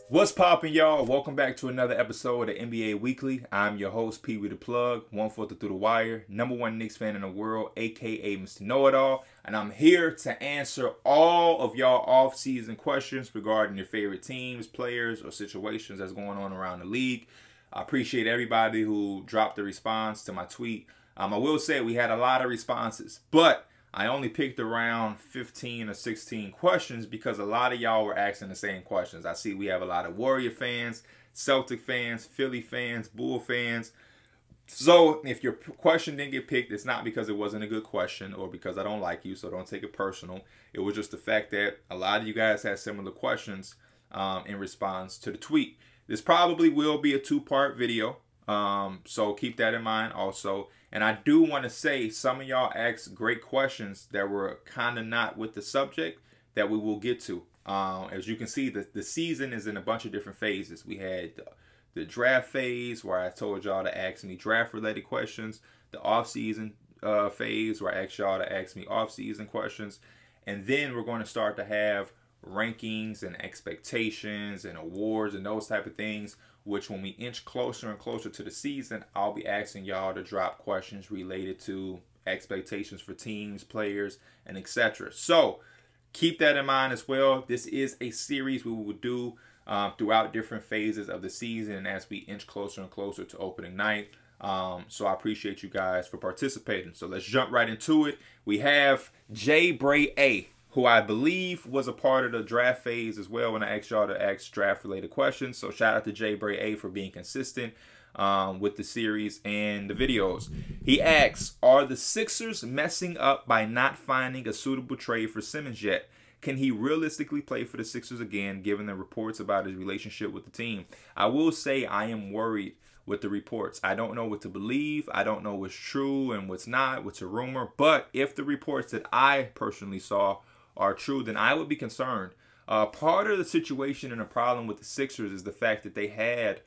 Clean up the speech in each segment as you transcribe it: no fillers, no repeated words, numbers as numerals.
What's poppin', y'all? Welcome back to another episode of NBA Weekly. I'm your host, Pee Wee the Plug, 1/4 through the wire, #1 Knicks fan in the world, aka Mr. Know-It-All, and I'm here to answer all of y'all off-season questions regarding your favorite teams, players, or situations that's going on around the league. I appreciate everybody who dropped a response to my tweet. I will say we had a lot of responses, but I only picked around 15 or 16 questions because a lot of y'all were asking the same questions. I see we have a lot of Warrior fans, Celtic fans, Philly fans, Bull fans. So if your question didn't get picked, it's not because it wasn't a good question or because I don't like you, so don't take it personal. It was just the fact that a lot of you guys had similar questions in response to the tweet. This probably will be a two-part video, so keep that in mind also. And I do want to say some of y'all asked great questions that were kind of not with the subject that we will get to. As you can see, the season is in a bunch of different phases. We had the draft phase where I told y'all to ask me draft-related questions, the off-season phase where I asked y'all to ask me off-season questions, and then we're going to start to have rankings and expectations and awards and those type of things, which when we inch closer and closer to the season, I'll be asking y'all to drop questions related to expectations for teams, players, and etc. So keep that in mind as well. This is a series we will do throughout different phases of the season as we inch closer and closer to opening night. So I appreciate you guys for participating. So let's jump right into it. We have Jay Bray A, who I believe was a part of the draft phase as well when I asked y'all to ask draft-related questions. So shout out to Jay Bray A for being consistent with the series and the videos. He asks, are the Sixers messing up by not finding a suitable trade for Simmons yet? Can he realistically play for the Sixers again, given the reports about his relationship with the team? I will say I am worried with the reports. I don't know what to believe. I don't know what's true and what's not, what's a rumor. But if the reports that I personally saw are true, then I would be concerned. Part of the situation and the problem with the Sixers is the fact that they had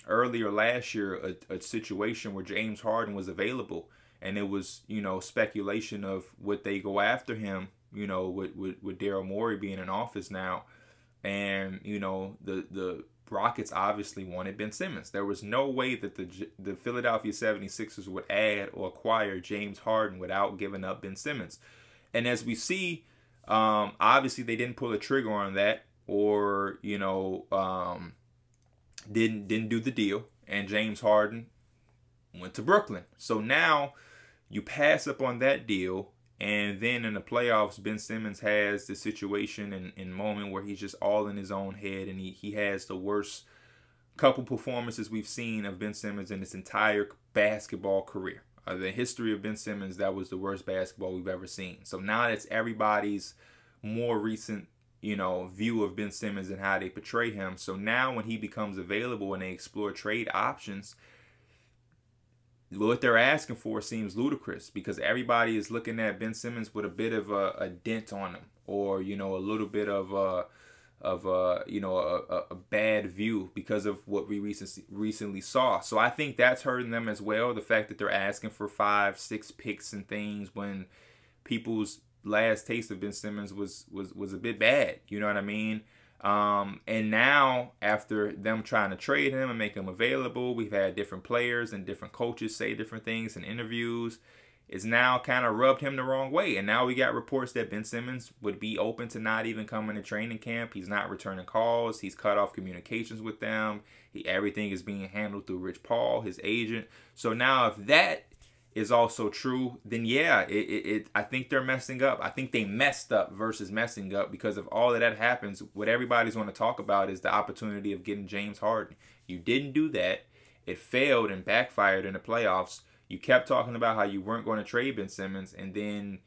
earlier last year a situation where James Harden was available, and it was, you know, speculation of would they go after him, you know, with Daryl Morey being in office now, and you know the Rockets obviously wanted Ben Simmons. There was no way that the Philadelphia 76ers would add or acquire James Harden without giving up Ben Simmons, and as we see. Obviously they didn't pull a trigger on that, or you know, didn't do the deal, and James Harden went to Brooklyn. So now you pass up on that deal, and then in the playoffs, Ben Simmons has the situation and moment where he's just all in his own head, and he has the worst couple performances we've seen of Ben Simmons in his entire basketball career. The history of Ben Simmons, that was the worst basketball we've ever seen. So now that's everybody's more recent, you know, view of Ben Simmons and how they portray him. So now when he becomes available and they explore trade options, what they're asking for seems ludicrous because everybody is looking at Ben Simmons with a bit of a dent on him, or you know, a little bit of a bad view because of what we recently saw. So I think that's hurting them as well. The fact that they're asking for 5-6 picks and things when people's last taste of Ben Simmons was a bit bad. You know what I mean? And now after them trying to trade him and make him available, we've had different players and different coaches say different things in interviews. Is now kind of rubbed him the wrong way. And now we got reports that Ben Simmons would be open to not even coming to training camp. He's not returning calls. He's cut off communications with them. Everything is being handled through Rich Paul, his agent. So now if that is also true, then yeah, I think they're messing up. I think they messed up versus messing up, because if all of that happens, what everybody's going to talk about is the opportunity of getting James Harden. You didn't do that. It failed and backfired in the playoffs. You kept talking about how you weren't going to trade Ben Simmons, and then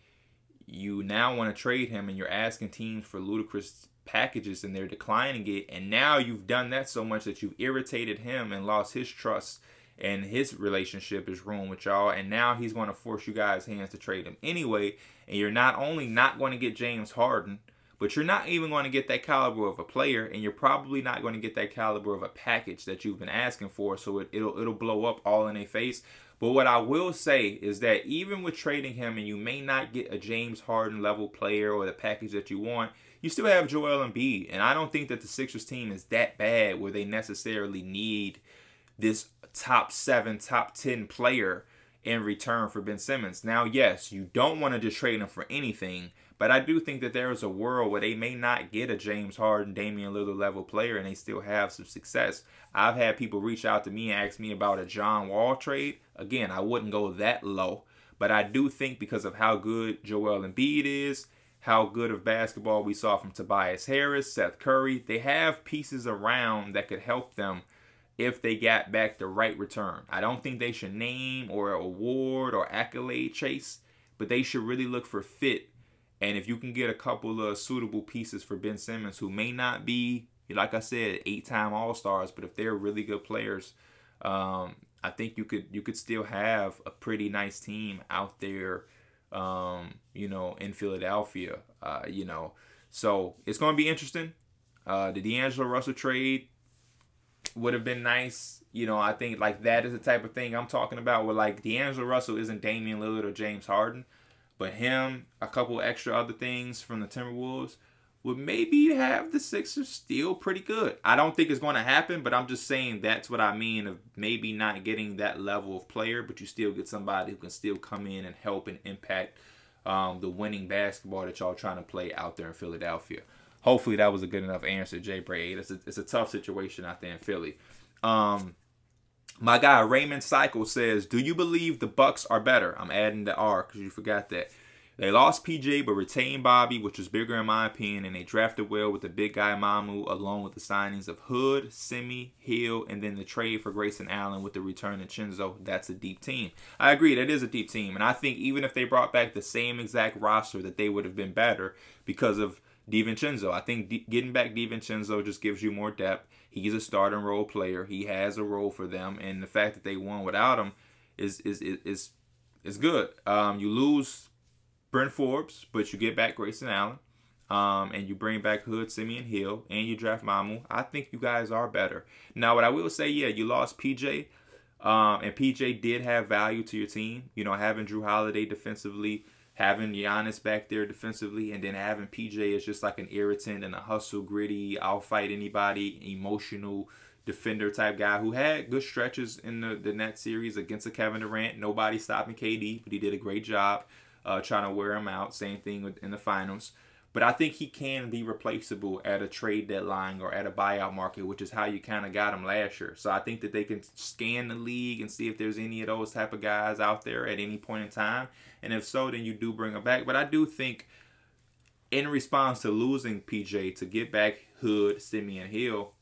you now want to trade him, and you're asking teams for ludicrous packages, and they're declining it. And now you've done that so much that you've irritated him and lost his trust, and his relationship is ruined with y'all. And now he's going to force you guys' hands to trade him anyway. And you're not only not going to get James Harden, but you're not even going to get that caliber of a player, and you're probably not going to get that caliber of a package that you've been asking for. So it'll blow up all in their face. But what I will say is that even with trading him, and you may not get a James Harden level player or the package that you want, you still have Joel Embiid. And I don't think that the Sixers team is that bad where they necessarily need this top 7, top 10 player in return for Ben Simmons. Now, yes, you don't want to just trade him for anything, but I do think that there is a world where they may not get a James Harden, Damian Lillard level player, and they still have some success. I've had people reach out to me and ask me about a John Wall trade. Again, I wouldn't go that low, but I do think because of how good Joel Embiid is, how good of basketball we saw from Tobias Harris, Seth Curry, they have pieces around that could help them if they got back the right return. I don't think they should name or award or accolade chase, but they should really look for fit. And if you can get a couple of suitable pieces for Ben Simmons, who may not be, like I said, 8-time All-Stars, but if they're really good players, I think you could still have a pretty nice team out there, in Philadelphia, So it's going to be interesting. The D'Angelo Russell trade would have been nice. I think like that is the type of thing I'm talking about, where like D'Angelo Russell isn't Damian Lillard or James Harden, but him, a couple extra other things from the Timberwolves would maybe have the Sixers still pretty good. I don't think it's going to happen, but I'm just saying that's what I mean of maybe not getting that level of player, but you still get somebody who can still come in and help and impact the winning basketball that y'all trying to play out there in Philadelphia. Hopefully that was a good enough answer, Jay Braid. It's a tough situation out there in Philly. My guy Raymond Cycle says, do you believe the Bucks are better? I'm adding the R because you forgot that. They lost PJ but retained Bobby, which was bigger in my opinion, and they drafted well with the big guy Mamu, along with the signings of Hood, Semi, Hill, and then the trade for Grayson Allen with the return of Chinzo. That's a deep team. I agree, that is a deep team, and I think even if they brought back the same exact roster, that they would have been better because of DiVincenzo. I think getting back DiVincenzo just gives you more depth. He's a starting role player. He has a role for them, and the fact that they won without him is good. You lose Brent Forbes, but you get back Grayson Allen, and you bring back Hood, Simeon Hill, and you draft Mamu. I think you guys are better. Now, what I will say, yeah, you lost PJ, and PJ did have value to your team. Having Drew Holiday defensively, having Giannis back there defensively, and then having PJ as just like an irritant and a hustle, gritty, I'll fight anybody, emotional defender type guy who had good stretches in the Nets series against a Kevin Durant. Nobody stopping KD, but he did a great job trying to wear him out. Same thing in the finals. But I think he can be replaceable at a trade deadline or at a buyout market, which is how you kind of got him last year. So I think that they can scan the league and see if there's any of those type of guys out there at any point in time. And if so, then you do bring him back. But I do think in response to losing PJ, to get back Hood, Simeon Hill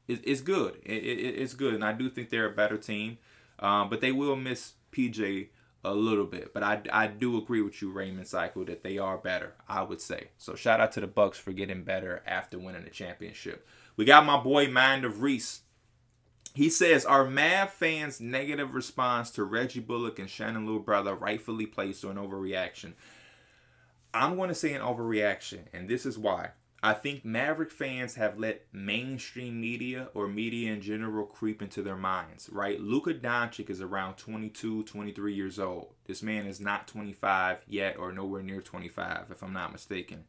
is good. It's good. And I do think they're a better team. But they will miss PJ a little bit, but I do agree with you, Raymond Cycle, that they are better, I would say. So shout out to the Bucks for getting better after winning the championship. We got my boy Mind of Reese. He says, are Mav fans' negative response to Reggie Bullock and Shannon Little Brother rightfully placed or an overreaction? I'm going to say an overreaction, and this is why. I think Maverick fans have let mainstream media or media in general creep into their minds, right? Luka Doncic is around 22, 23 years old. This man is not 25 yet or nowhere near 25, if I'm not mistaken.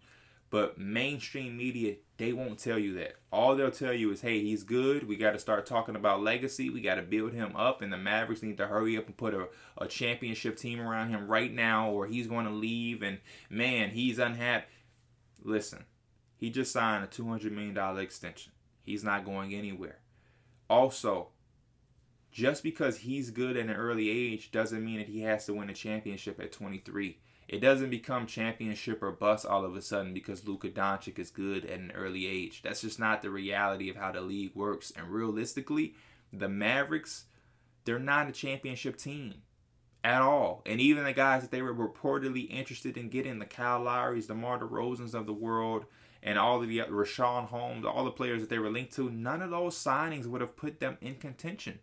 But mainstream media, they won't tell you that. All they'll tell you is, hey, he's good. We got to start talking about legacy. We got to build him up, and the Mavericks need to hurry up and put a championship team around him right now, or he's going to leave, and, man, he's unhappy. Listen. He just signed a $200 million extension. He's not going anywhere. Also, just because he's good at an early age doesn't mean that he has to win a championship at 23. It doesn't become championship or bust all of a sudden because Luka Doncic is good at an early age. That's just not the reality of how the league works. And realistically, the Mavericks, they're not a championship team at all. And even the guys that they were reportedly interested in getting, the Kyle Lowrys, the DeMar DeRozans of the world, and all of the Rashawn Holmes, all the players that they were linked to, none of those signings would have put them in contention.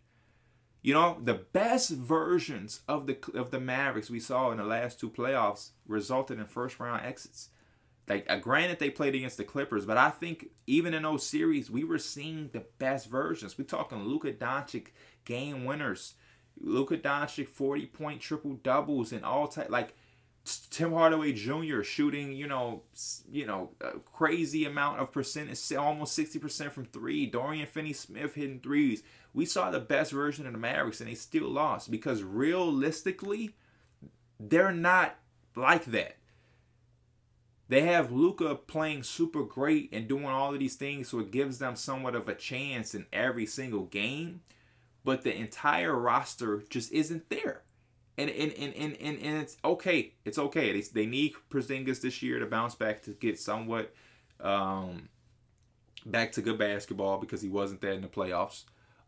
The best versions of the Mavericks we saw in the last two playoffs resulted in first round exits. Like, granted, they played against the Clippers, but I think even in those series, we were seeing the best versions. We're talking Luka Doncic game winners, Luka Doncic 40-point triple doubles and all type, like Tim Hardaway Jr. shooting, a crazy amount of percentage, almost 60% from three. Dorian Finney-Smith hitting threes. We saw the best version of the Mavericks, and they still lost because realistically, they're not like that. They have Luka playing super great and doing all of these things, so it gives them somewhat of a chance in every single game. But the entire roster just isn't there. And it's okay. It's okay. They need Porzingis this year to bounce back to get somewhat back to good basketball because he wasn't there in the playoffs.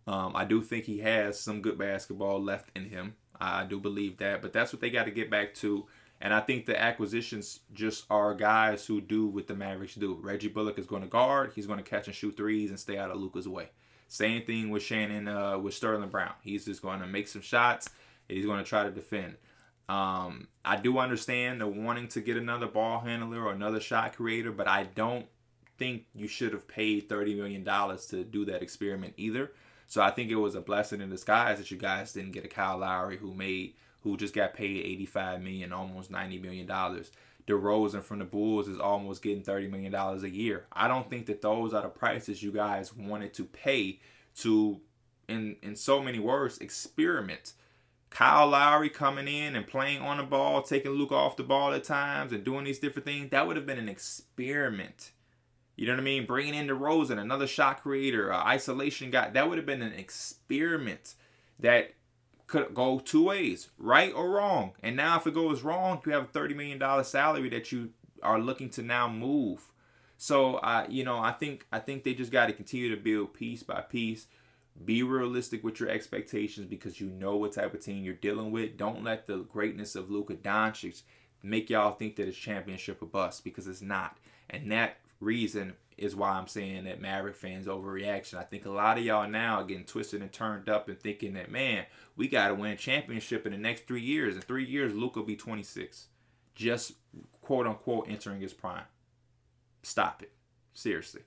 I do think he has some good basketball left in him. I do believe that. But that's what they got to get back to. And I think the acquisitions just are guys who do what the Mavericks do. Reggie Bullock is going to guard. He's going to catch and shoot threes and stay out of Luka's way. Same thing with with Sterling Brown. He's just going to make some shots. And he's going to try to defend. I do understand the wanting to get another ball handler or another shot creator, but I don't think you should have paid $30 million to do that experiment either. So I think it was a blessing in disguise that you guys didn't get a Kyle Lowry who just got paid $85 million, almost $90 million. DeRozan from the Bulls is almost getting $30 million a year. I don't think that those are the prices you guys wanted to pay to, in so many words, experiment. Kyle Lowry coming in and playing on the ball, taking Luka off the ball at times and doing these different things, that would have been an experiment. You know what I mean? Bringing in DeRozan, another shot creator, isolation guy, that would have been an experiment that could go two ways, right or wrong. And now if it goes wrong, you have a $30 million salary that you are looking to now move. So, I think they just got to continue to build piece by piece. Be realistic with your expectations because you know what type of team you're dealing with. Don't let the greatness of Luka Doncic make y'all think that it's championship or bust because it's not. And that reason is why I'm saying that Maverick fans overreaction. I think a lot of y'all now are getting twisted and turned up and thinking that, man, we got to win a championship in the next 3 years. In 3 years, Luka will be 26. Just, quote unquote, entering his prime. Stop it. Seriously.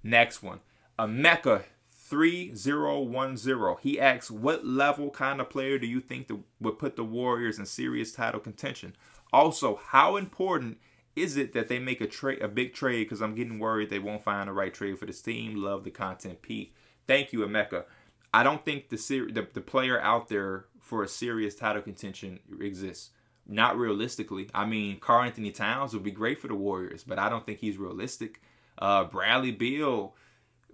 Next one. Emeka 3010. He asks, what level kind of player do you think would put the Warriors in serious title contention? Also, how important is it that they make a big trade? Because I'm getting worried they won't find the right trade for this team. Love the content, Pete. Thank you, Emeka. I don't think the player out there for a serious title contention exists. Not realistically. I mean, Karl Anthony Towns would be great for the Warriors, but I don't think he's realistic. Bradley Beal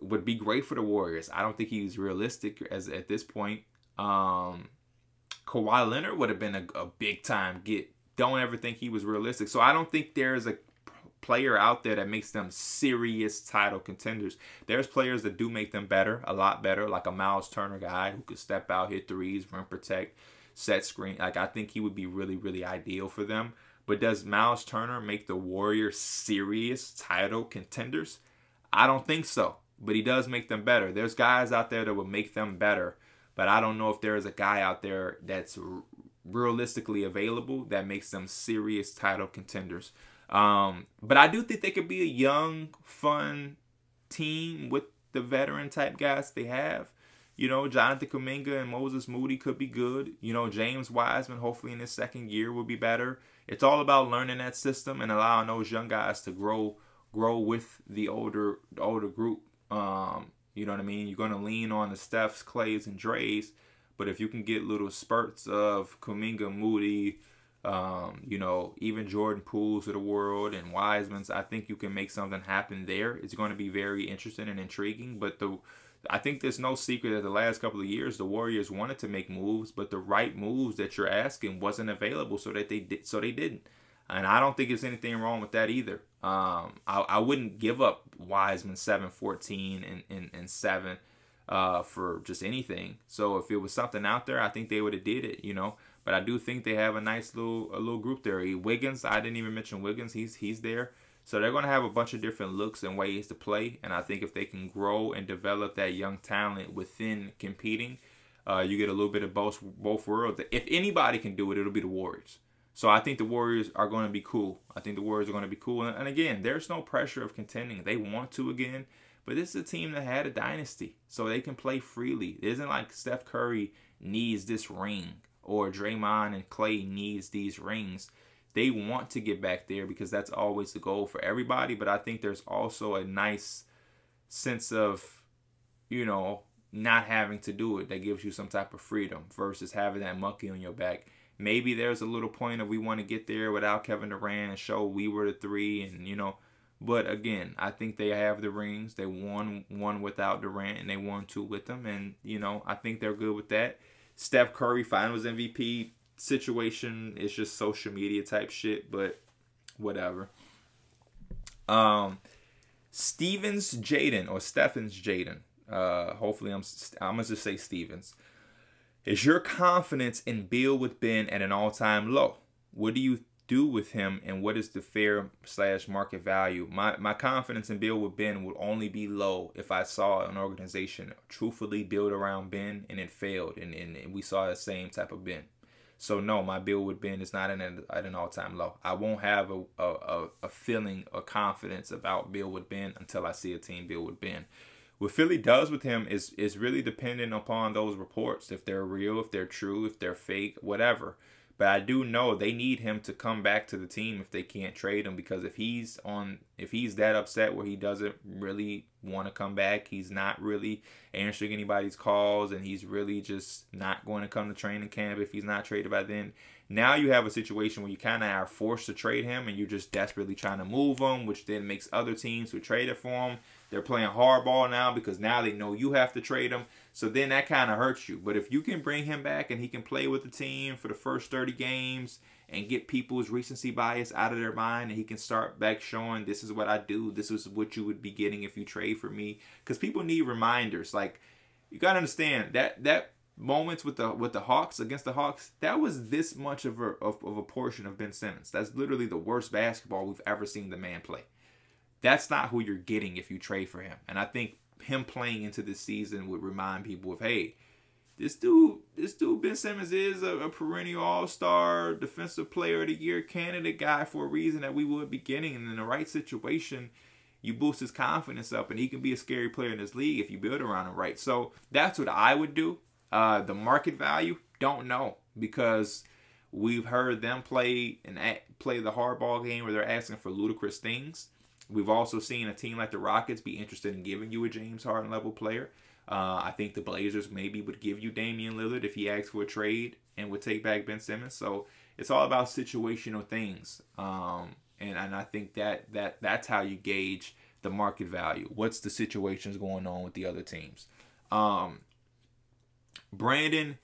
would be great for the Warriors. I don't think he's realistic at this point. Kawhi Leonard would have been a big time get. Don't ever think he was realistic. So I don't think there's a player out there that makes them serious title contenders. There's players that do make them better, a lot better, like a Miles Turner guy who could step out, hit threes, rim protect, set screen. Like, I think he would be really, really ideal for them. But does Miles Turner make the Warriors serious title contenders? I don't think so. But he does make them better. There's guys out there that would make them better. But I don't know if there is a guy out there that's realistically available that makes them serious title contenders. But I do think they could be a young, fun team with the veteran type guys they have. Jonathan Kuminga and Moses Moody could be good. James Wiseman, hopefully in his second year, will be better. It's all about learning that system and allowing those young guys to grow with the older group. You know what I mean? You're going to lean on the Stephs, Clays, and Dre's. But if you can get little spurts of Kuminga, Moody, even Jordan Pooles of the world and Wiseman's, I think you can make something happen there. It's going to be very interesting and intriguing. But I think there's no secret that the last couple of years the Warriors wanted to make moves, but the right moves that you're asking wasn't available, so they didn't. And I don't think there's anything wrong with that either. I wouldn't give up Wiseman 7, 14, and 7 for just anything. So if it was something out there, I think they would have did it, But I do think they have a nice little group there. Wiggins, I didn't even mention Wiggins. He's there. So they're going to have a bunch of different looks and ways to play. And I think if they can grow and develop that young talent within competing, you get a little bit of both worlds. If anybody can do it, it'll be the Warriors. So I think the Warriors are going to be cool. And again, there's no pressure of contending. They want to again. But this is a team that had a dynasty. So they can play freely. It isn't like Steph Curry needs this ring, or Draymond and Clay needs these rings. They want to get back there because that's always the goal for everybody. But I think there's also a nice sense of, you know, not having to do it that gives you some type of freedom versus having that monkey on your back. Maybe there's a little point of we want to get there without Kevin Durant and show we were the three, and, you know. But again, I think they have the rings. They won one without Durant, and they won two with them. And, you know, I think they're good with that. Steph Curry, Finals MVP situation is just social media type shit, but whatever. Stephens Jaden. Hopefully I'm gonna just say Stevens. Is your confidence in Beal with Ben at an all-time low? What do you do with him, and what is the fair/market value? My confidence in Beal with Ben would only be low if I saw an organization truthfully build around Ben and it failed, and we saw the same type of Ben. So no, my Beal with Ben is not at an all-time low. I won't have a feeling or confidence about Beal with Ben until I see a team build with Ben. What Philly does with him is really dependent upon those reports, if they're real, if they're true, if they're fake, whatever. But I do know they need him to come back to the team if they can't trade him, because if he's that upset where he doesn't really want to come back, he's not really answering anybody's calls, and he's really just not going to come to training camp if he's not traded by then. Now you have a situation where you kind of are forced to trade him, and you're just desperately trying to move him, which then makes other teams who traded for him, they're playing hardball now because now they know you have to trade him. So then that kind of hurts you. But if you can bring him back and he can play with the team for the first 30 games and get people's recency bias out of their mind, and he can start back showing, this is what I do, this is what you would be getting if you trade for me. Because people need reminders. Like, you got to understand that moments with the Hawks, against the Hawks, that was this much of a portion of Ben Simmons. That's literally the worst basketball we've ever seen the man play. That's not who you're getting if you trade for him. And I think him playing into this season would remind people of, hey, this dude Ben Simmons is a perennial all-star, defensive player of the year candidate guy for a reason that we would be getting. And in the right situation, you boost his confidence up, and he can be a scary player in this league if you build around him right. So that's what I would do. The market value, don't know, because we've heard them play the hardball game where they're asking for ludicrous things. We've also seen a team like the Rockets be interested in giving you a James Harden level player. I think the Blazers maybe would give you Damian Lillard if he asked for a trade and would take back Ben Simmons. So it's all about situational things. And I think that's how you gauge the market value. What's the situations going on with the other teams? Brandon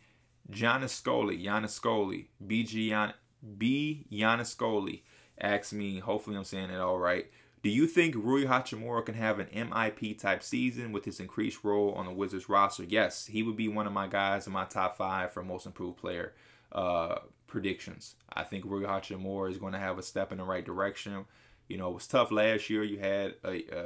Gianniscoli, B. Gianniscoli asks me, hopefully I'm saying it all right, do you think Rui Hachimura can have an MIP type season with his increased role on the Wizards roster? Yes, he would be one of my guys in my top 5 for most improved player predictions. I think Rui Hachimura is going to have a step in the right direction. You know, it was tough last year. You had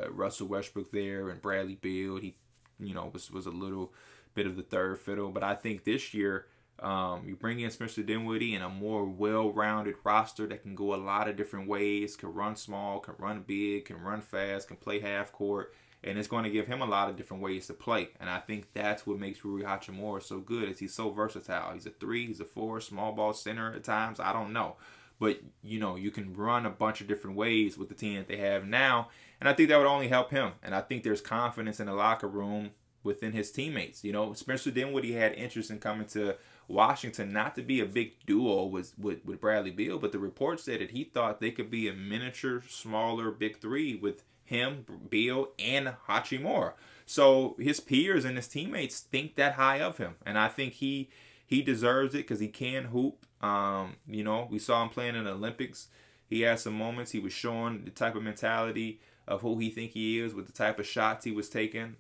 Russell Westbrook there and Bradley Beal. He, you know, was a little bit of the third fiddle. But I think this year, you bring in Spencer Dinwiddie and a more well-rounded roster that can go a lot of different ways, can run small, can run big, can run fast, can play half court, and it's going to give him a lot of different ways to play. And I think that's what makes Rui Hachimura so good, is he's so versatile. He's a 3, he's a 4, small ball center at times, I don't know. But, you know, you can run a bunch of different ways with the team that they have now, and I think that would only help him. And I think there's confidence in the locker room within his teammates. You know, Spencer Dinwiddie had interest in coming to Washington, not to be a big duo with Bradley Beal, but the report said that he thought they could be a miniature, smaller big 3 with him, Beal, and Hachimura. So his peers and his teammates think that high of him, and I think he deserves it because he can hoop. You know, we saw him playing in the Olympics. He had some moments. He was showing the type of mentality of who he think he is with the type of shots he was taking.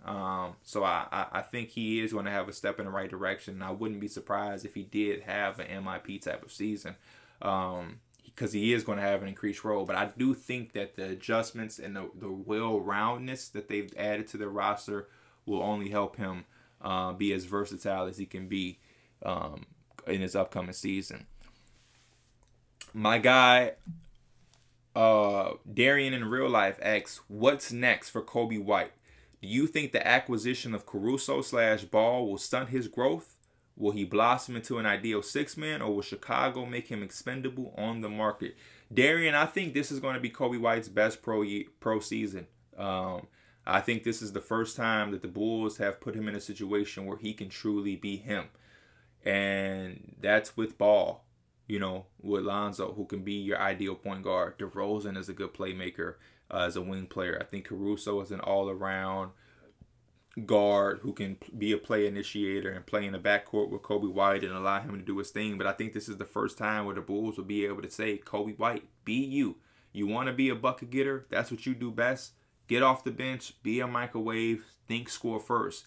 So I think he is going to have a step in the right direction. And I wouldn't be surprised if he did have an MIP type of season, because he is going to have an increased role. But I do think that the adjustments and the well-roundedness that they've added to their roster will only help him be as versatile as he can be in his upcoming season. My guy, Darian in real life asks, what's next for Coby White? Do you think the acquisition of Caruso / Ball will stunt his growth? Will he blossom into an ideal six-man, or will Chicago make him expendable on the market? Darian, I think this is going to be Coby White's best pro season. I think this is the first time that the Bulls have put him in a situation where he can truly be him. And that's with Ball, you know, with Lonzo, who can be your ideal point guard. DeRozan is a good playmaker as a wing player. I think Caruso is an all-around guard who can be a play initiator and play in the backcourt with Coby White and allow him to do his thing. But I think this is the first time where the Bulls will be able to say, Coby White, be you. You want to be a bucket getter? That's what you do best. Get off the bench, be a microwave, think score first.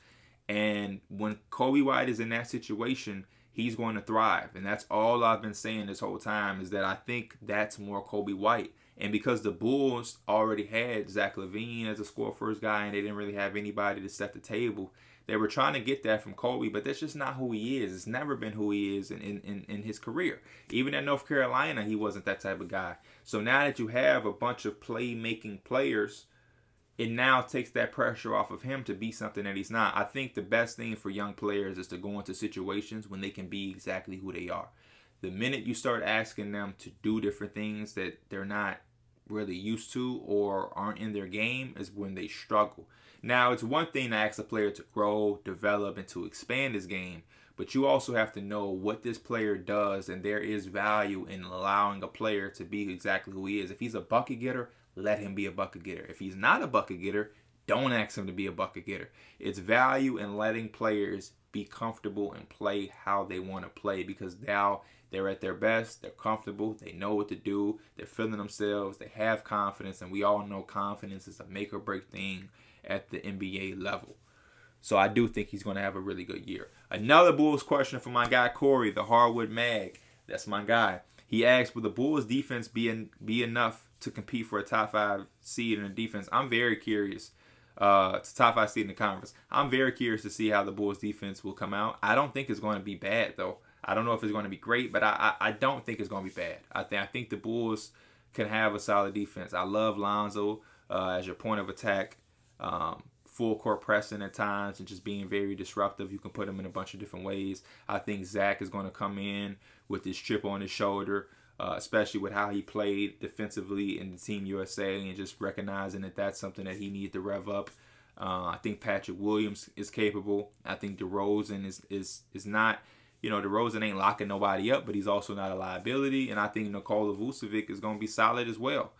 And when Coby White is in that situation, he's going to thrive. And that's all I've been saying this whole time, is that I think that's more Coby White. And because the Bulls already had Zach LaVine as a score-first guy and they didn't really have anybody to set the table, they were trying to get that from Coby, but that's just not who he is. It's never been who he is in his career. Even at North Carolina, he wasn't that type of guy. So now that you have a bunch of playmaking players, it now takes that pressure off of him to be something that he's not. I think the best thing for young players is to go into situations when they can be exactly who they are. The minute you start asking them to do different things that they're not really used to or aren't in their game is when they struggle. Now, it's one thing to ask a player to grow, develop, and to expand his game, but you also have to know what this player does, and there is value in allowing a player to be exactly who he is. If he's a bucket getter, let him be a bucket getter. If he's not a bucket getter, don't ask him to be a bucket getter. It's value in letting players be comfortable and play how they want to play, because now they're at their best, they're comfortable, they know what to do, they're feeling themselves, they have confidence, and we all know confidence is a make or break thing at the NBA level. So I do think he's going to have a really good year. Another Bulls question from my guy Corey, the Hardwood Mag. That's my guy. He asked, will the Bulls defense be enough to compete for a top 5 seed in the defense? I'm very curious. To top 5 seed in the conference. I'm very curious to see how the Bulls defense will come out. I don't think it's going to be bad, though. I don't know if it's going to be great, but I don't think it's going to be bad. I think the Bulls can have a solid defense. I love Lonzo as your point of attack, full court pressing at times and just being very disruptive. You can put him in a bunch of different ways. I think Zach is going to come in with this chip on his shoulder, especially with how he played defensively in the Team USA, and just recognizing that that's something that he needs to rev up. I think Patrick Williams is capable. I think DeRozan is not, you know, DeRozan ain't locking nobody up, but he's also not a liability. And I think Nikola Vucevic is going to be solid as well.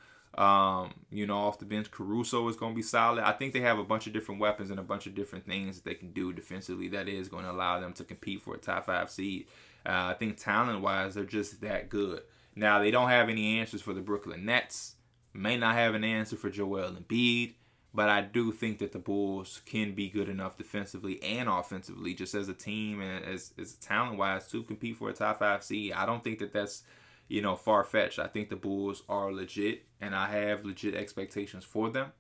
You know, off the bench, Caruso is going to be solid. I think they have a bunch of different weapons and a bunch of different things that they can do defensively that is going to allow them to compete for a top 5 seed. I think talent-wise, they're just that good. Now, they don't have any answers for the Brooklyn Nets. May not have an answer for Joel Embiid. But I do think that the Bulls can be good enough defensively and offensively, just as a team and as talent-wise, to compete for a top 5 seed. I don't think that that's, you know, far-fetched. I think the Bulls are legit, and I have legit expectations for them.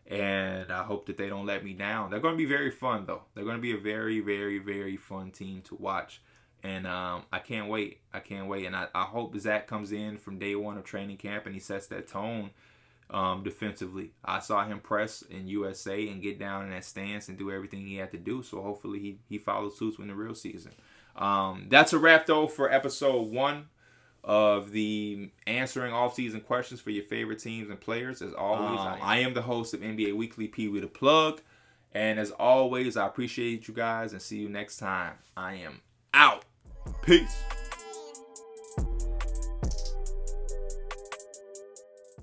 And I hope that they don't let me down. They're going to be very fun, though. They're going to be a very, very, very fun team to watch. And I can't wait. I can't wait. And I hope Zach comes in from day one of training camp and he sets that tone defensively. I saw him press in USA and get down in that stance and do everything he had to do. So hopefully he follows suit in the real season. That's a wrap, though, for episode 1 of the answering off-season questions for your favorite teams and players. As always, I am the host of NBA Weekly, Pee Wee the Plug. And as always, I appreciate you guys and see you next time. I am out. Peace.